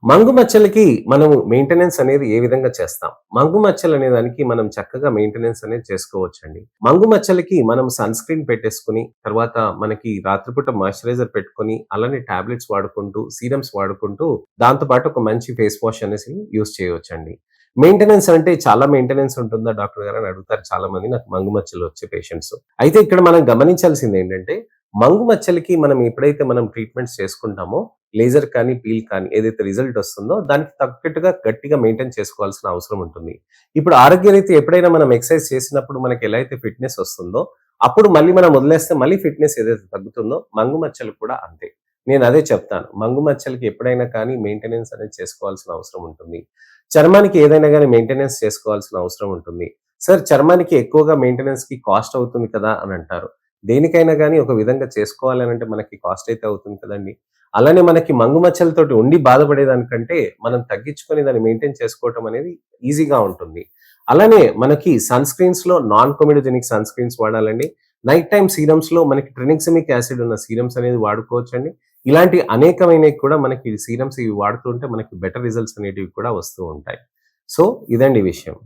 మంగు మచ్చలకి మనము మెయింటెనెన్స్ అనేది ఏ విధంగా చేస్తాం? మంగు మచ్చలు అనే దానికి మనం చక్కగా మెయింటెనెన్స్ అనేది చేసుకోవచ్చండి. మంగు మచ్చలకి మనం సన్ స్క్రీన్ పెట్టేసుకొని, తర్వాత మనకి రాత్రిపూట మాయిశ్చరైజర్ పెట్టుకొని, అలానే టాబ్లెట్స్ వాడుకుంటూ, సీరమ్స్ వాడుకుంటూ, దాంతో పాటు ఒక మంచి ఫేస్ వాష్ అనేసి యూజ్ చేయవచ్చండి. మెయింటెనెన్స్ అంటే చాలా మెయింటెనెన్స్ ఉంటుందా డాక్టర్ గారు అని అడుగుతారు చాలా మంది నాకు మంగు మచ్చలు వచ్చే పేషెంట్స్. అయితే ఇక్కడ మనం గమనించాల్సిందేంటంటే, మంగు మచ్చలకి మనం ఎప్పుడైతే ట్రీట్మెంట్స్ చేసుకుంటామో లేజర్ కానీ, పీల్ కానీ ఏదైతే రిజల్ట్ వస్తుందో దానికి తగ్గట్టుగా గట్టిగా మెయింటైన్ చేసుకోవాల్సిన అవసరం ఉంటుంది. ఇప్పుడు ఆరోగ్యరీత్యా ఎప్పుడైనా మనం ఎక్సర్సైజ్ చేసినప్పుడు మనకి ఎలా అయితే ఫిట్‌నెస్ వస్తుందో, అప్పుడు మళ్ళీ మనం వదిలేస్తే మళ్ళీ ఫిట్‌నెస్ ఏదైతే తగ్గుతుందో మంగు మచ్చలు కూడా అంతే. నేనదే చెప్తాను. మంగు మచ్చలకి ఎప్పుడైనా కానీ మెయింటెనెన్స్ అనేది చేసుకోవాల్సిన అవసరం ఉంటుంది. చర్మానికి ఏదైనా గాని మెయింటెనెన్స్ చేసుకోవాల్సిన అవసరం ఉంటుంది. సార్ చర్మానికి ఎక్కువగా మెయింటెనెన్స్‌కి కాస్ట్ అవుతుంది కదా! అని అంటారు. దేనికైనా గాని ఒక విధంగా చేసుకోవాలి అనంటే మనకి కాస్ట్ అయితే అవుతుంది కదండీ! అలానే మనకి మంగు మచ్చలతోటి ఉండి బాధపడేదానికంటే, మనం తగ్గించుకొని దాన్ని మెయింటైన్ చేసుకోవటం అనేది ఈజీగా ఉంటుంది. అలానే మనకి సన్ స్క్రీన్స్‌లో నాన్ కొమెడోజెనిక్ సన్ స్క్రీన్స్ వాడాలండి. నైట్ టైమ్ సీరమ్స్‌లో మనకి ట్రినిక్సిమిక్ యాసిడ్ ఉన్న సీరమ్స్ అనేది వాడుకోవచ్చండి. ఇలాంటి అనేకమైనవి కూడా మనకి సీరమ్స్ ఇవి వాడుతూ ఉంటే మనకి బెటర్ రిజల్ట్స్ అనేటివి కూడా వస్తూ ఉంటాయి. సో, ఇదండి విషయం.